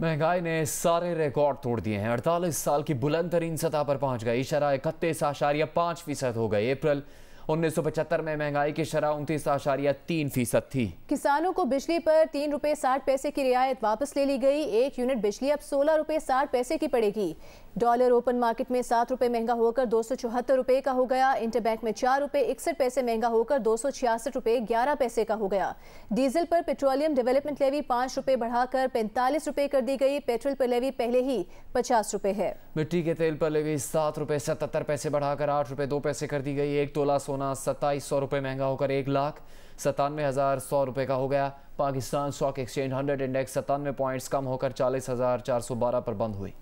महंगाई ने सारे रिकॉर्ड तोड़ दिए हैं। 48 साल की बुलंद तरीन सतह पर पहुंच गई। शरह 31.5% हो गई। अप्रैल 1975 में महंगाई की शरह 29.3% थी। किसानों को बिजली पर 3 रुपए 60 पैसे की रियायत वापस ले ली गई। 1 यूनिट बिजली अब 16 रुपए 60 पैसे की पड़ेगी। डॉलर ओपन मार्केट में 7 रुपए महंगा होकर 274 रुपए का हो गया। इंटरबैंक में 4 रुपए 61 पैसे महंगा होकर 266 रुपए 11 पैसे का हो गया। डीजल पर पेट्रोलियम डेवलपमेंट लेवी 5 रुपए बढ़ाकर 45 रुपए कर दी गई। पेट्रोल पर लेवी पहले ही 50 रुपए है। मिट्टी के तेल पर लेवी 7 रुपए 77 पैसे बढ़ाकर 8 रुपए 2 पैसे कर दी गई। 1 तोला सोना 2700 रुपए महंगा होकर 1,97,100 रुपए का हो गया। Pakistan stock exchange 100 index 97 points कम होकर 40,412 पर बंद हुई।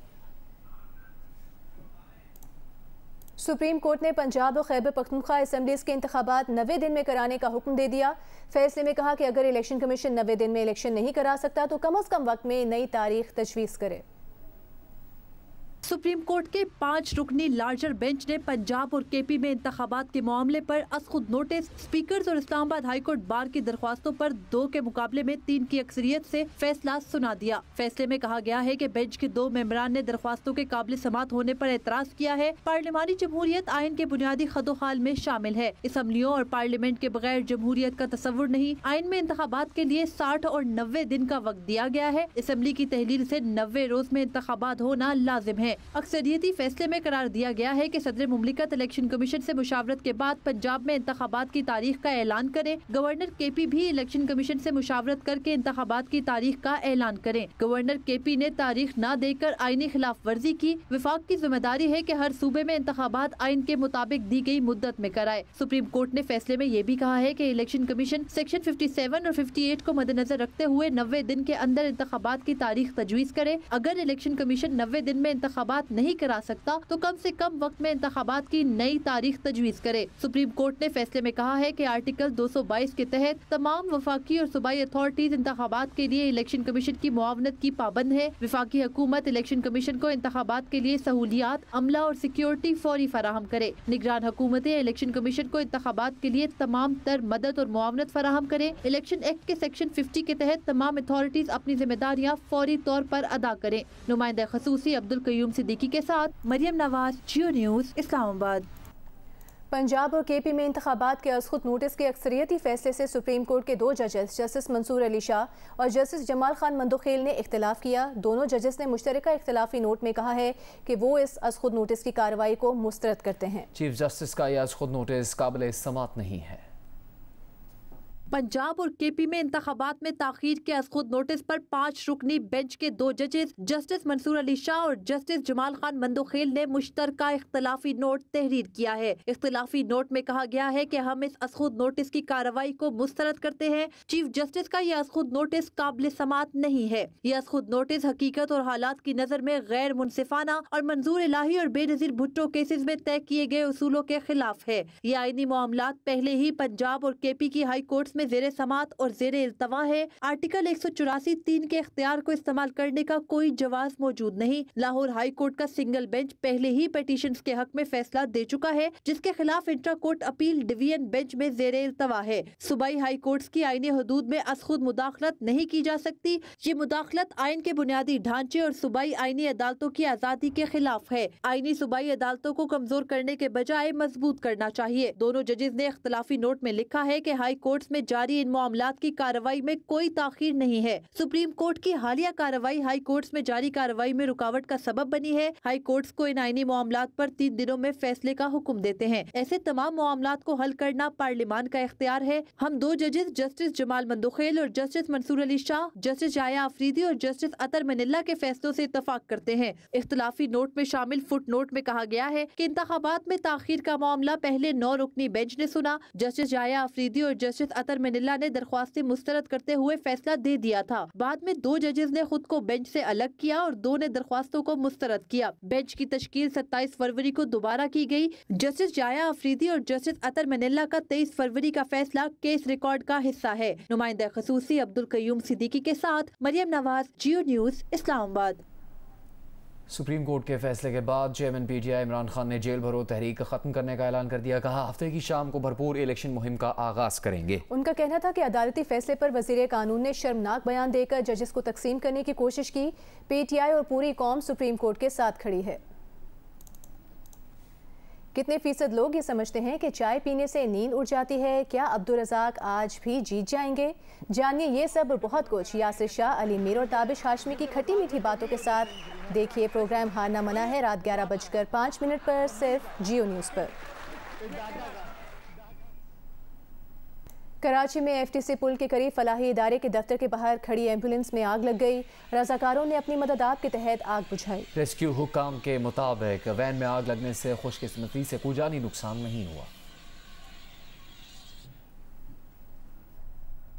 सुप्रीम कोर्ट ने पंजाब और खैबर पख्तूनख्वा असेंबलीज के इंतखाबात 90 दिन में कराने का हुक्म दे दिया। फैसले में कहा कि अगर इलेक्शन कमीशन 90 दिन में इलेक्शन नहीं करा सकता तो कम अज कम वक्त में नई तारीख तजवीज़ करे। सुप्रीम कोर्ट के 5 रुकनी लार्जर बेंच ने पंजाब और केपी में इंतखाबात के मामले पर खुद नोटिस स्पीकर्स और इस्लामाबाद हाईकोर्ट बार की दरख्वास्तों पर 2 के मुकाबले में 3 की अक्सरियत से फैसला सुना दिया। फैसले में कहा गया है कि बेंच के 2 मेंबरान ने दरख्वास्तों के काबिल समात होने पर एतराज किया है। पार्लिमानी जमहूरियत आइन के बुनियादी खदोखाल में शामिल है। असम्बलियों और पार्लियामेंट के बगैर जमहूरियत का तस्वुर नहीं। आइन में इंतखाबात के लिए 60 और 90 दिन का वक्त दिया गया है। असम्बली की तहलील से 90 रोज में इंतखाबात होना लाजिम है। अक्सरियती फैसले में करार दिया गया है कि सदर मुमलिकत इलेक्शन कमीशन से मुशावरत के बाद पंजाब में इंतखाबात की तारीख का ऐलान करें। गवर्नर केपी भी इलेक्शन कमीशन से मुशावरत करके इंतखाबात की तारीख का ऐलान करें। गवर्नर केपी ने तारीख न देकर आईनी खिलाफ वर्जी की। विफाक की जिम्मेदारी है कि हर सूबे में इंतखाबात आइन के मुताबिक दी गई मुद्दत में कराए। सुप्रीम कोर्ट ने फैसले में ये भी कहा है कि इलेक्शन कमीशन सेक्शन 57 और 58 को मद्देनजर रखते हुए 90 दिन के अंदर इंतखाबात की तारीख तजवीज़ करे। अगर इलेक्शन कमीशन 90 दिन में इंतखाबात नहीं करा सकता तो कम से कम वक्त में इंतखाबात की नई तारीख तजवीज़ करे। सुप्रीम कोर्ट ने फैसले में कहा है कि आर्टिकल 222 के तहत तमाम वफाकी और सूबाई अथॉरिटीज इंतखाबात के लिए इलेक्शन कमीशन की मुआवनत की पाबंद है। वफाकी हुकूमत इलेक्शन कमीशन को इंतखाबात के लिए सहूलियात, अमला और सिक्योरिटी फौरी फराहम करे। निगरान हुकूमतें इलेक्शन कमीशन को इंतखाबात के लिए तमाम तर मदद और मुआवनत फराहम करे। इलेक्शन एक्ट के सेक्शन 50 के तहत तमाम अथॉरिटीज अपनी जिम्मेदारियाँ फौरी तौर पर अदा करें। नुमाइंदा खसूसी अब्दुल कयूम सिद्दीकी के साथ मरियम नवाज, जियो न्यूज़, इस्लामाबाद। पंजाब और केपी में इंतखाबात के खुद नोटिस के अक्सरियती फैसले से सुप्रीम कोर्ट के 2 जजेस जस्टिस मंसूर अली शाह और जस्टिस जमाल खान मंदोखेल ने इख्तिलाफ किया। दोनों जजेस ने मुश्तरका इख्तिलाफी नोट में कहा है कि वो इस खुद नोटिस की कार्रवाई को मुस्तरद करते हैं। चीफ जस्टिस का यह खुद नोटिस काबिल समात नहीं है। पंजाब और केपी में इंतखाबात में ताखीर के खुद नोटिस पर 5 रुकनी बेंच के 2 जजेस जस्टिस मंसूर अली शाह और जस्टिस जमाल खान मंदोखेल ने मुश्तरका इख्तिलाफी नोट तहरीर किया है। इख्तिलाफी नोट में कहा गया है कि हम इस खुद नोटिस की कार्रवाई को मुस्तरद करते हैं। चीफ जस्टिस का यह खुद नोटिस काबिल समात नहीं है। यह खुद नोटिस हकीकत और हालात की नजर में गैर मुनसिफाना और मंजूर इलाही और बेनजीर भुट्टो केसेस में तय किए गए उसूलों के खिलाफ है। ये आईनी मामलात पहले ही पंजाब और केपी की हाई कोर्ट में ज़ेरे समात और ज़ेरे इल्तवा है। आर्टिकल 184(3) के इख्तियार को इस्तेमाल करने का कोई जवाज मौजूद नहीं। लाहौर हाई कोर्ट का सिंगल बेंच पहले ही पिटीशंस के हक में फैसला दे चुका है, जिसके खिलाफ intra court appeal division bench में ज़ेरे इल्तवा है। सूबाई हाई कोर्ट्स की आईनी हदूद में खुद मुदाखलत नहीं की जा सकती। ये मुदाखलत आइन के बुनियादी ढांचे और सूबाई आईनी अदालतों की आज़ादी के खिलाफ है। आईनी सूबाई अदालतों को कमजोर करने के बजाय मजबूत करना चाहिए। दोनों जजेस ने इख्तिलाफी नोट में लिखा है कि हाई कोर्ट्स में जारी इन मामलात की कार्रवाई में कोई ताखीर नहीं है। सुप्रीम कोर्ट की हालिया कार्रवाई हाई कोर्ट्स में जारी कार्रवाई में रुकावट का सबब बनी है। हाई कोर्ट्स को इन आईनी मामलात पर 3 दिनों में फैसले का हुक्म देते हैं। ऐसे तमाम मामलात को हल करना पार्लियामान का इख्तियार है। हम 2 जजेस जस्टिस जमाल मंदोखेल और जस्टिस मंसूर अली शाह, जस्टिस जाया अफरीदी और जस्टिस अतर मनिल्ला के फैसलों से इत्तफाक करते हैं। इख्तिलाफी नोट में शामिल फुट नोट में कहा गया है कि इंतखाबात में ताखीर का मामला पहले 9 रुकनी बेंच ने सुना। जस्टिस जाया अफरीदी और जस्टिस अतर मनिल्ला ने दरख्वास्तें मुस्तरद करते हुए फैसला दे दिया था। बाद में 2 जजेस ने खुद को बेंच से अलग किया और 2 ने दरख्वास्तों को मुस्तरद किया। बेंच की तश्कील 27 फरवरी को दोबारा की गई। जस्टिस जाया अफरीदी और जस्टिस अतर मनिल्ला का 23 फरवरी का फैसला केस रिकॉर्ड का हिस्सा है। नुमाइंदा खसूसी अब्दुल कयूम सिद्दीकी के साथ मरियम नवाज, जियो न्यूज़, इस्लामाबाद। सुप्रीम कोर्ट के फैसले के बाद चेयरमैन पीटीआई इमरान खान ने जेल भरो तहरीक खत्म करने का ऐलान कर दिया। कहा हफ्ते की शाम को भरपूर इलेक्शन मुहिम का आगाज करेंगे। उनका कहना था कि अदालती फैसले पर वजीर कानून ने शर्मनाक बयान देकर जजेस को तकसीम करने की कोशिश की। पीटीआई और पूरी कौम सुप्रीम कोर्ट के साथ खड़ी है। कितने फीसद लोग ये समझते हैं कि चाय पीने से नींद उड़ जाती है? क्या अब्दुल रज़ाक आज भी जीत जाएंगे? जानिए ये सब और बहुत कुछ यासिर शाह, अली मीर और ताबिश हाशमी की खट्टी मीठी बातों के साथ। देखिए प्रोग्राम हारना मना है रात 11:05 पर सिर्फ जियो न्यूज़ पर। कराची में एफटीसी पुल के करीब फलाही इदारे के दफ्तर के बाहर खड़ी एम्बुलेंस में आग लग गई। रज़ाकारों ने अपनी मदद आप के तहत आग बुझाई। रेस्क्यू हुकाम के मुताबिक वैन में आग लगने से खुशकिस्मती से कोई जानी नुकसान नहीं हुआ।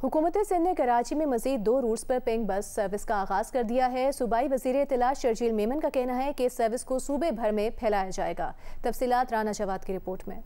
हुकूमत सिंध ने कराची में मजीद 2 रूट्स पर पिंक बस सर्विस का आगाज कर दिया है। सूबाई वजीर इत्तला शर्जील मेमन का कहना है कि इस सर्विस को सूबे भर में फैलाया जाएगा। तफसीलात राना जवाद की रिपोर्ट में।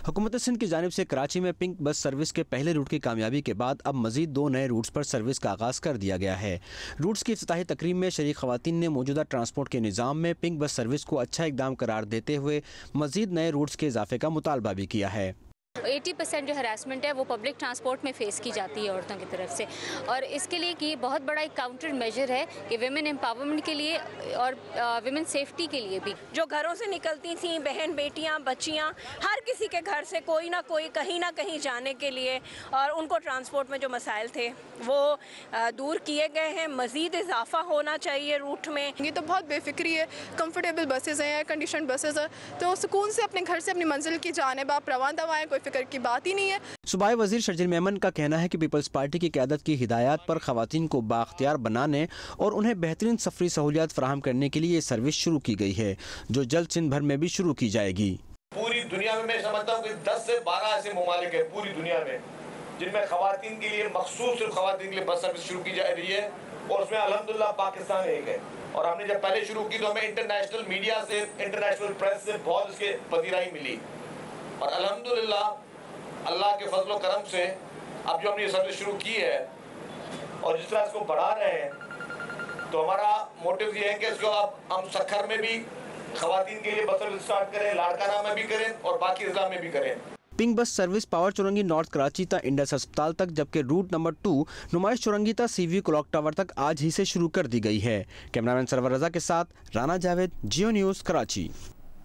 हुकूमत सिंध की जानिब से कराची में पिंक बस सर्विस के पहले रूट की कामयाबी के बाद अब मजीद 2 नए रूट्स पर सर्विस का आगाज़ कर दिया गया है। रूट्स की इफ्तिताही तकरीब में शरीक खवातीन ने मौजूदा ट्रांसपोर्ट के निज़ाम में पिंक बस सर्विस को अच्छा इकदाम करार देते हुए मजीद नए रूट्स के इजाफे का मुतालबा भी किया है। 80% जो हरासमेंट है वो पब्लिक ट्रांसपोर्ट में फेस की जाती है औरतों की तरफ से, और इसके लिए कि बहुत बड़ा एक काउंटर मेजर है कि विमेन एम्पावरमेंट के लिए और विमेन सेफ्टी के लिए भी। जो घरों से निकलती थी बहन बेटियां बच्चियां, हर किसी के घर से कोई ना कोई कहीं ना कहीं जाने के लिए, और उनको ट्रांसपोर्ट में जो मसाइल थे वो दूर किए गए हैं। मज़ीद इजाफा होना चाहिए रूट में। ये तो बहुत बेफिक्री है, कंफर्टेबल बसेस हैं, एयर कंडीशन बसेस हैं, तो सुकून से अपने घर से अपनी मंजिल की जानिब आप रवाना हुए, कोई फिक्र की बात ही नहीं है। सूबाई वजीर शर्जील मेमन का कहना है कि पीपल्स पार्टी की क़यादत की हिदायत पर खवातीन को बाख्तियार बनाने और उन्हें बेहतरीन सफरी सहूलियात फराहम करने के लिए ये सर्विस शुरू की गई है, जो जल्द सिंध भर में भी शुरू की जाएगी। पूरी दुनिया में मैं समझता हूँ कि 10 से 12 ऐसे ममालिक है पूरी दुनिया में जिनमें खवातीन के लिए मखसूस सिर्फ खवातीन के लिए बस सर्विस शुरू की जा रही है, और उसमें अल्हम्दुलिल्लाह पाकिस्तान एक है। और हमने जब पहले शुरू की तो हमें इंटरनेशनल मीडिया से, इंटरनेशनल प्रेस से बहुत इसके पजीराई मिली, और अल्हम्दुलिल्लाह अल्लाह के फजल करम से अब जो हमने ये सर्विस शुरू की है और जिस तरह इसको बढ़ा रहे हैं, तो हमारा मोटिव ये है कि इसको अब हम सखर में भी खवातीन के लिए बस सर्विस स्टार्ट करें, लाड़काना में भी करें और बाकी अज़ला में भी करें। Pink bus service power Chowrangi north Karachi तक इंडस अस्पताल तक, जबकि रूट नंबर 2 नुमाइश चौरंगी तक सीवी क्लॉक टावर तक आज ही से शुरू कर दी गई है। कैमरामैन सरवर रजा के साथ राना जावेद, जियो न्यूज़, कराची।